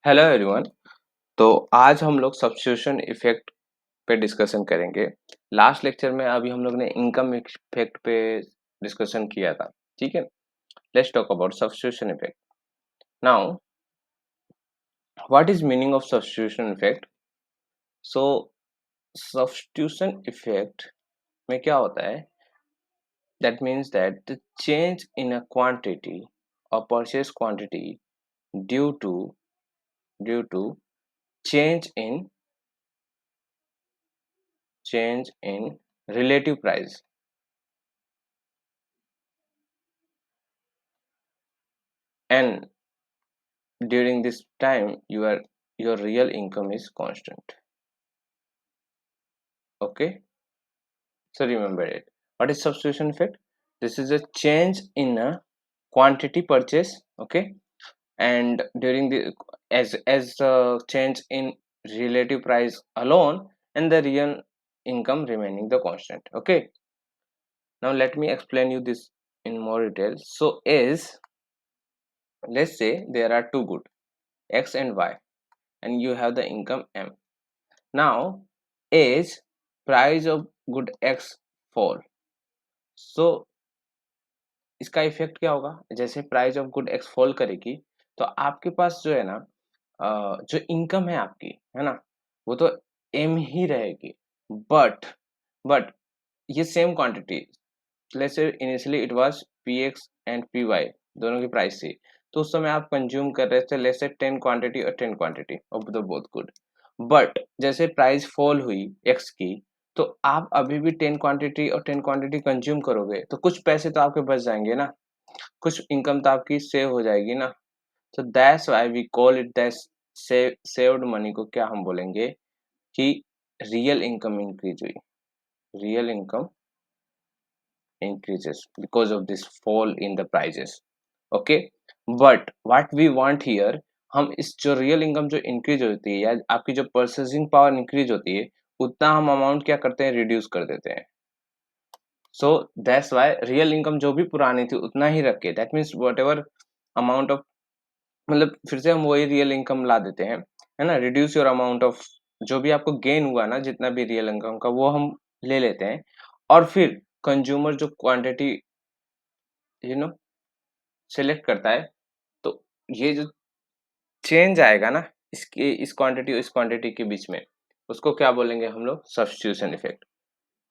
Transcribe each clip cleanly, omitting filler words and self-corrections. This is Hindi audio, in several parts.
Hello everyone. तो आज हम लोग सब्स्टिट्यूशन इफेक्ट पे डिस्कशन करेंगे। लास्ट लेक्चर में अभी हम लोग ने इनकम इफेक्ट पे डिस्कशन किया था। ठीक है, let's talk about substitution effect now. What is meaning of substitution effect? So substitution effect में क्या होता है? That means that the change in a quantity और purchase quantity due to change in change in relative price and during this time your real income is constant. Okay, so remember it. What is substitution effect? This is a change in a quantity purchase. Okay, and during the as change in relative price alone and the real income remaining the constant. Okay, now let me explain you this in more detail. So is, let's say there are two good, x and y, and you have the income m. Now as price of good x fall, so इसका इफेक्ट क्या होगा? जैसे price of good x fall करेगी तो आपके पास जो है ना, जो इनकम है आपकी, है ना, वो तो एम ही रहेगी। बट ये same quantity, let's say initially it was P X and P Y, दोनों की प्राइस थी, तो उस समय आप कंज्यूम कर रहे थे लेट्स से 10 क्वांटिटी और 10 quantity of the both good. But जैसे प्राइस फॉल हुई एक्स की, तो आप अभी भी 10 क्वांटिटी और 10 क्वांटिटी कंज्यूम करोगे तो कुछ पैसे तो आपके बच जाएंगे ना, कुछ इनकम तो आपकी सेव हो जाएगी ना। तो that's why we call it that saved money को क्या हम बोलेंगे कि रियल इनकम इंक्रीज हुई, real income increases because of this fall in the prices. Okay, but what we want here, हम इस जो रियल इनकम जो इंक्रीज होती है या आपकी जो परचेसिंग पावर इंक्रीज होती है, उतना हम अमाउंट क्या करते हैं, रिड्यूस कर देते हैं। So that's why real income जो भी पुरानी थी उतना ही रखे, that means what ever amount of, मतलब फिर से हम वही रियल इनकम ला देते हैं, है ना। रिड्यूस योर अमाउंट ऑफ, जो भी आपको गेन हुआ ना, जितना भी रियल इनकम का, वो हम ले लेते हैं। और फिर कंज्यूमर जो क्वांटिटी सिलेक्ट करता है, तो ये जो चेंज आएगा ना इसके, इस क्वांटिटी और इस क्वांटिटी के बीच में, उसको क्या बोलेंगे हम लोग, सब्स्टिट्यूशन इफेक्ट।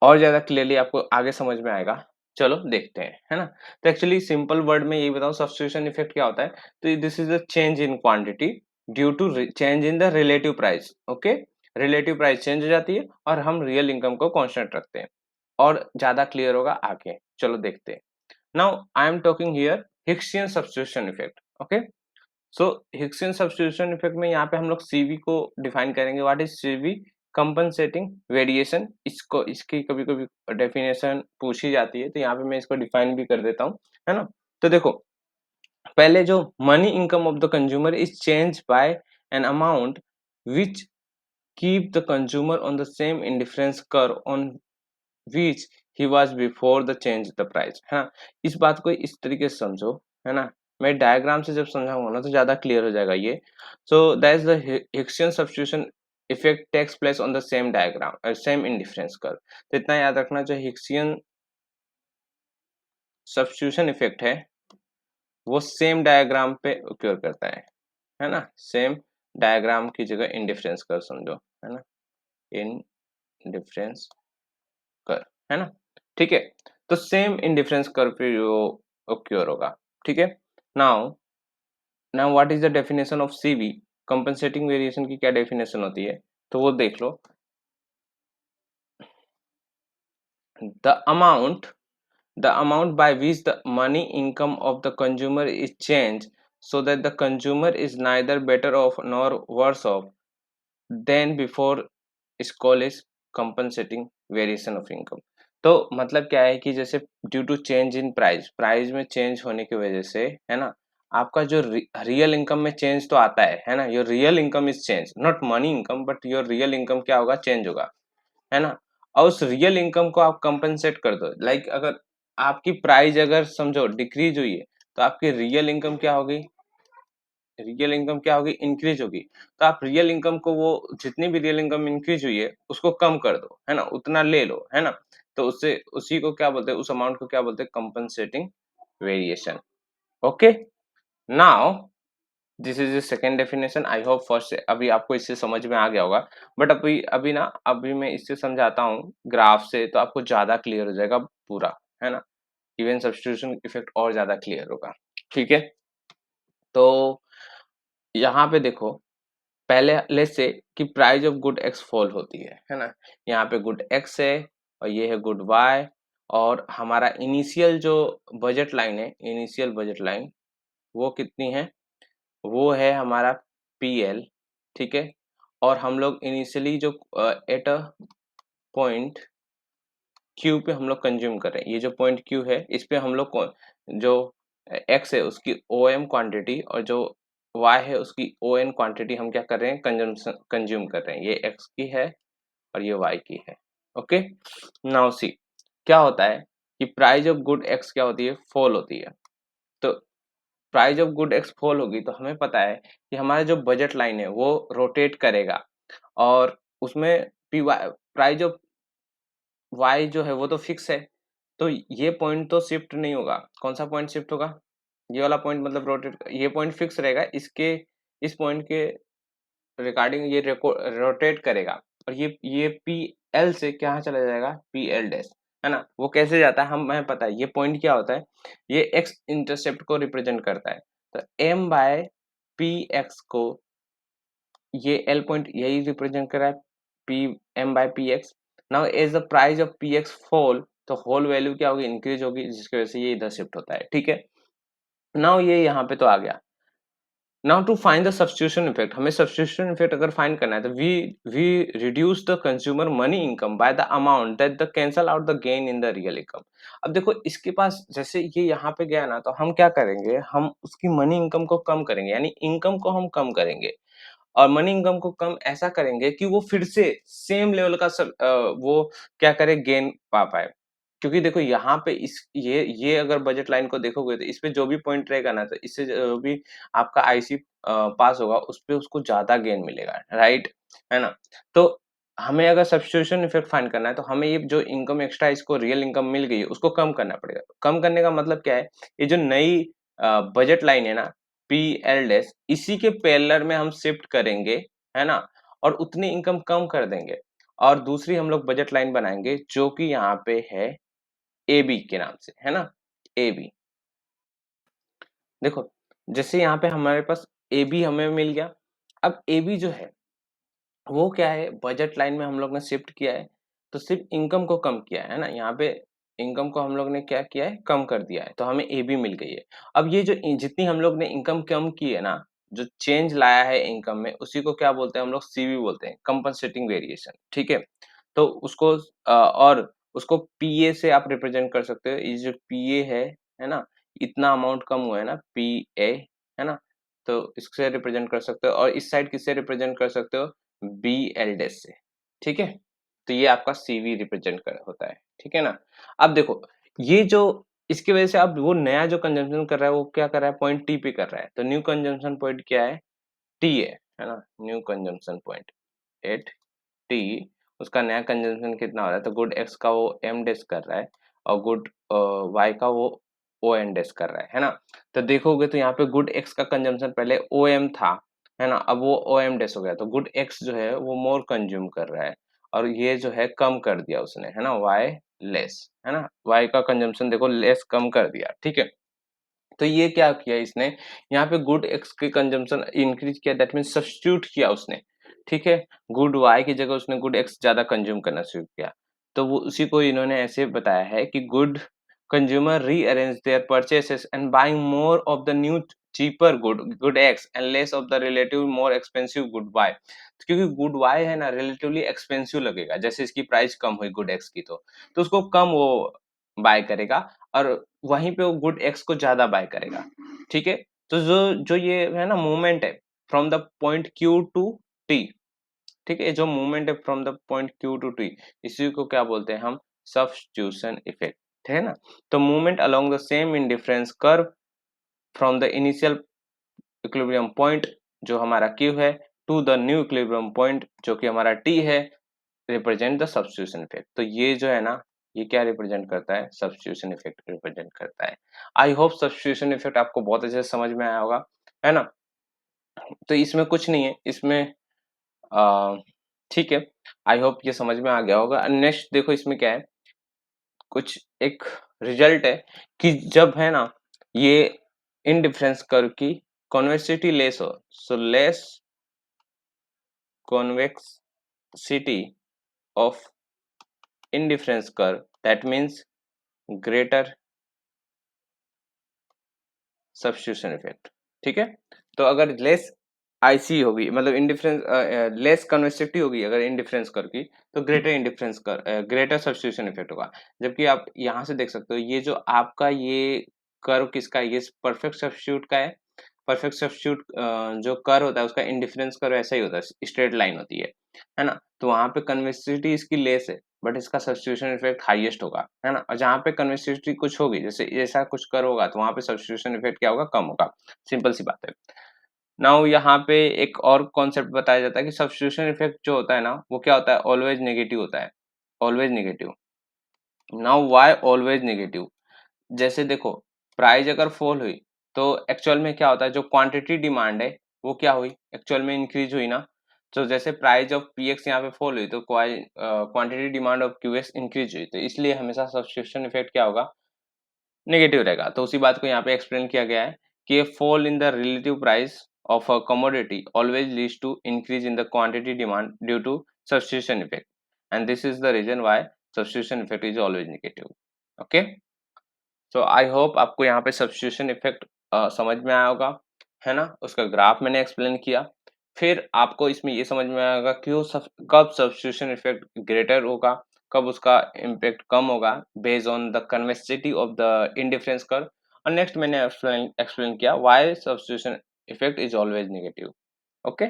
और ज्यादा क्लियरली आपको आगे समझ में आएगा, चलो देखते हैं, है ना। तो एक्चुअली सिंपल वर्ड में यही बताऊं सब्स्टिट्यूशन इफेक्ट क्या होता है। तो this is the change in quantity due to change in the relative price. Okay, relative price change हो जाती है और हम रियल इनकम को कांस्टेंट रखते हैं। और ज्यादा क्लियर होगा आगे, चलो देखते हैं। Now I am talking here Hicksian substitution effect. Okay, so Hicksian substitution effect में यहाँ पे हम लोग सीवी को डिफाइन करेंगे। What is CV? Compensating variation. इसको, इसकी कभी कभी डेफिनेशन पूछी जाती है, तो यहाँ पे मैं इसको डिफाइन भी कर देता हूँ, है ना। तो देखो, पहले जो money income of the consumer is change bye an amount which keep the consumer on the same indifference curve on which he was before the change the price, है ना। इस बात को इस तरीके से समझो, है ना। मैं डायग्राम से जब समझाऊंगा ना तो ज्यादा क्लियर हो जाएगा ये। So that is the Hicksian substitution effect takes place on the same diagram, same indifference curve. तो इतना याद रखना, जो हिक्सियन सब्स्टिट्यूशन इफेक्ट है वो सेम डायग्राम पे ओक्योर करता है ना। सेम डायग्राम की जगह इंडिफरेंस कर्व समझो, है ना, इंडिफरेंस कर्व, है ना। ठीक है, तो सेम इंडिफरेंस कर्व पे जो ओक्योर होगा। ठीक है, now now what is the definition of CV? Compensating variation की क्या डेफिनेशन होती है, तो वो देख लो। The amount the amount by which the money income of the consumer is changed so that the consumer is neither better off nor worse off than before is called is compensating variation of income। तो मतलब क्या है कि जैसे due to change in price, price में चेंज होने की वजह से, है ना, आपका जो रियल इनकम में चेंज तो आता है ना। Your real income is change, not money income, but your real income क्या होगा, चेंज होगा, है ना। और उस रियल इनकम को आप कंपनसेट कर दो। लाइक अगर आपकी प्राइस अगर समझो डिक्रीज हुई है, तो आपकी रियल इनकम क्या होगी, रियल इनकम क्या होगी, इंक्रीज होगी। तो आप रियल इनकम को, वो जितनी भी रियल इनकम इंक्रीज हुई है उसको कम कर दो, है ना, उतना ले लो, है ना। तो उससे उसी को क्या बोलते हैं, उस अमाउंट को क्या बोलते हैं, compensating variation. Okay, now this is the second definition. I hope first अभी आपको इससे समझ में आ गया होगा, बट अभी अभी ना अभी मैं इससे समझाता हूँ ग्राफ से, तो आपको ज्यादा क्लियर हो जाएगा पूरा, है ना। इवन सब्स्टिट्यूशन इफेक्ट और ज्यादा क्लियर होगा, ठीक है। तो यहाँ पे देखो, पहले लेट्स से कि price of good x fall होती है ना। यहाँ पे गुड एक्स है और ये है गुड वाई, और हमारा इनिशियल जो बजट लाइन है, इनिशियल बजट लाइन वो कितनी है, वो है हमारा पी एल, ठीक है। और हम लोग इनिशियली जो एट अ पॉइंट क्यू पे हम लोग कंज्यूम कर रहे हैं, ये जो पॉइंट क्यू है इस पे हम लोग जो एक्स है उसकी ओ एम क्वान्टिटी और जो वाई है उसकी ओ एन क्वान्टिटी हम क्या कर रहे हैं, कंज्यूम कर रहे हैं। ये एक्स की है और ये वाई की है। ओके, नाउ सी क्या होता है कि प्राइस ऑफ गुड एक्स क्या होती है, फॉल होती है। तो price of good x fall होगी तो हमें पता है कि हमारा जो बजट लाइन है वो रोटेट करेगा, और उसमें P Y price of Y जो है वो तो फिक्स है। तो ये पॉइंट तो शिफ्ट नहीं होगा। कौन सा पॉइंट शिफ्ट होगा, ये वाला पॉइंट, मतलब रोटेट, ये पॉइंट फिक्स रहेगा, इसके इस पॉइंट के रिगार्डिंग ये रोटेट करेगा। और ये पी एल से क्या चला जाएगा, पी एल डैश, है ना। वो कैसे जाता है हमें पता है। ये पॉइंट क्या होता है, ये एक्स इंटरसेप्ट को रिप्रेजेंट करता है। तो एम बाय पी एक्स को, ये एल पॉइंट यही रिप्रेजेंट कर रहा है, P M by P X. Now as the price of P X fall, तो होल वैल्यू क्या होगी, इंक्रीज होगी, जिसकी वजह से ये इधर शिफ्ट होता है, ठीक है। नाउ ये यहाँ पे तो आ गया। Now to find the substitution effect, हमें सब्स्टिट्यूशन इफेक्ट अगर फाइंड करना है तो we reduce the consumer money income by the amount that the cancel out the gain in the real income. अब देखो इसके पास जैसे ये यहाँ पे गया ना, तो हम क्या करेंगे, हम उसकी मनी इनकम को कम करेंगे, यानी इनकम को हम कम करेंगे। और मनी इनकम को कम ऐसा करेंगे कि वो फिर से सेम लेवल का वो क्या करे, गेन पा पाए। क्योंकि देखो यहाँ पे इस ये अगर बजट लाइन को देखोगे तो इसपे जो भी पॉइंट रहेगा ना, तो इससे जो भी आपका आईसी पास होगा उस पे उसको ज्यादा गेन मिलेगा, राइट, है ना। तो हमें अगर सब्स्टिट्यूशन इफेक्ट फाइंड करना है तो हमें ये जो इनकम एक्स्ट्रा इसको रियल इनकम मिल गई है उसको कम करना पड़ेगा। कम करने का मतलब क्या है, ये जो नई बजट लाइन है ना, पी एल डैश, इसी के पैरेलल में हम शिफ्ट करेंगे, है ना। और उतनी इनकम कम कर देंगे, और दूसरी हम लोग बजट लाइन बनाएंगे जो कि यहाँ पे है ए बी के नाम से, है ना, ए बी। देखो जैसे यहाँ पे हमारे पास ए बी हमें मिल गया। अब ए बी जो है वो क्या है, बजट लाइन में हम लोग ने शिफ्ट किया है, तो सिर्फ इनकम को कम किया है ना। यहाँ पे इनकम को हम लोग ने क्या किया है, कम कर दिया है, तो हमें ए बी मिल गई है। अब ये जो जितनी हम लोग ने इनकम कम की है ना, जो चेंज लाया है इनकम में, उसी को क्या बोलते हैं हम लोग, सीवी बोलते हैं, कंपनसेटिंग वेरिएशन, ठीक है। तो उसको और उसको पीए से आप रिप्रेजेंट कर सकते हो। ये जो पीए है ना, इतना अमाउंट कम हुआ है ना, पीए, है ना। तो इससे रिप्रेजेंट कर सकते हो, और इस साइड किससे रिप्रेजेंट कर सकते हो, बी एल डैश से, ठीक है। तो ये आपका सीवी रिप्रेजेंट कर होता है, ठीक है ना। अब देखो ये जो इसकी वजह से अब वो नया जो कंजम्पशन कर रहा है वो क्या कर रहा है, पॉइंट टी पे कर रहा है। तो न्यू कंजम्पशन पॉइंट क्या है, टी है ना। New consumption point at T, उसका नया कंजम्पशन कितना हो रहा है, तो गुड एक्स का वो एम डैश कर रहा है, और गुड वाई का वो ओ एन डैश कर रहा है ना। तो देखोगे तो यहाँ पे गुड एक्स का कंजम्पशन पहले ओ एम था, है ना, अब वो ओ एम डैश हो गया। तो गुड एक्स जो है वो मोर कंज्यूम कर रहा है, और ये जो है कम कर दिया उसने, है ना, वाई लेस, है ना, वाई का कंजम्पशन देखो लेस कम कर दिया, ठीक है। तो ये क्या किया इसने, यहाँ पे गुड एक्स के कंजम्पशन इंक्रीज किया, दैट मीन सब्स्टिट्यूट किया उसने, ठीक है। गुड वाई की जगह उसने गुड एक्स ज्यादा कंज्यूम करना शुरू किया। तो वो उसी को इन्होंने ऐसे बताया है कि good consumer rearrange their purchases and buying more of the new cheaper good X and less of the relative more expensive good Y. क्योंकि गुड वाई है ना रिलेटिवली एक्सपेंसिव लगेगा, जैसे इसकी प्राइस कम हुई गुड एक्स की, तो उसको कम वो बाय करेगा, और वहीं पे वो गुड एक्स को ज्यादा बाय करेगा, ठीक है। तो जो जो ये है ना मूवमेंट है from the point Q to T, ठीक है, जो मूवमेंट है from the point Q to T, इसी को क्या बोलते हैं हम, सब्स्टिट्यूशन इफेक्ट, है ना। तो movement along the same indifference curve from the initial equilibrium point जो हमारा Q है to the new equilibrium point जो कि हमारा T है रिप्रेजेंट द सब्स्टिट्यूशन इफेक्ट। तो ये जो है ना, ये क्या रिप्रेजेंट करता है? सब्स्टिट्यूशन इफेक्ट रिप्रेजेंट करता है। आई होप सब्स्टिट्यूशन इफेक्ट आपको बहुत अच्छे से समझ में आया होगा, है ना? तो इसमें कुछ नहीं है, इसमें ठीक है, आई होप ये समझ में आ गया होगा। नेक्स्ट देखो इसमें क्या है, कुछ एक रिजल्ट है कि जब है ना ये इन डिफरेंस कर्व की कॉन्वेक्सिटी लेस हो, so less convexity of indifference curve, that means greater substitution effect। ठीक है, तो अगर लेस आईसी होगी मतलब इंडिफरेंस लेस कन्वेक्सिटी होगी अगर इंडिफरेंस कर्व की, तो greater indifference curve greater substitution effect होगा। जबकि आप यहाँ से देख सकते हो ये जो आपका ये कर्व किसका है, ये परफेक्ट सब्स्टिट्यूट का है। परफेक्ट सब्स्टिट्यूट जो कर्व होता है उसका इंडिफरेंस कर्व ऐसा ही होता है, स्ट्रेट लाइन होती है ना? तो वहां पे कन्वेक्सिटी इसकी लेस है बट इसका सब्स्टिट्यूशन इफेक्ट हाईएस्ट होगा, है ना? और जहाँ पे कन्वेक्सिटी कुछ होगी, जैसे ऐसा कुछ कर्व होगा, तो वहां पे सब्स्टिट्यूशन इफेक्ट क्या होगा? कम होगा। सिंपल सी बात है। नाउ यहाँ पे एक और कॉन्सेप्ट बताया जाता है कि सब्स्टिट्यूशन इफेक्ट जो होता है ना, वो क्या होता है? ऑलवेज नेगेटिव होता है, always negative. Now why always negative? जैसे देखो, प्राइस अगर फॉल हुई तो एक्चुअल में क्या होता है, जो क्वांटिटी डिमांड है वो क्या हुई? एक्चुअल में इंक्रीज हुई ना। तो जैसे प्राइस ऑफ पीएक्स यहाँ पे फॉल हुई तो क्वांटिटी डिमांड ऑफ क्यूएक्स इंक्रीज हुई, तो इसलिए हमेशा सब्स्टिट्यूशन इफेक्ट क्या होगा? नेगेटिव रहेगा। तो उसी बात को यहाँ पे एक्सप्लेन किया गया है कि fall in the relative price of a commodity always leads to increase in the quantity demand due to substitution effect, and this is the reason why substitution effect is always negative. Okay, तो आई होप आपको यहाँ पे सब्स्टिट्यूशन इफेक्ट समझ में आया होगा, है ना? उसका ग्राफ मैंने एक्सप्लेन किया। फिर आपको इसमें ये समझ में आएगा कब सब्स्टिट्यूशन इफेक्ट ग्रेटर होगा, कब उसका इम्पैक्ट कम होगा, based on the convexity of the indifference curve. और नेक्स्ट मैंने एक्सप्लेन एक्सप्लेन किया why substitution effect is always negative. Okay.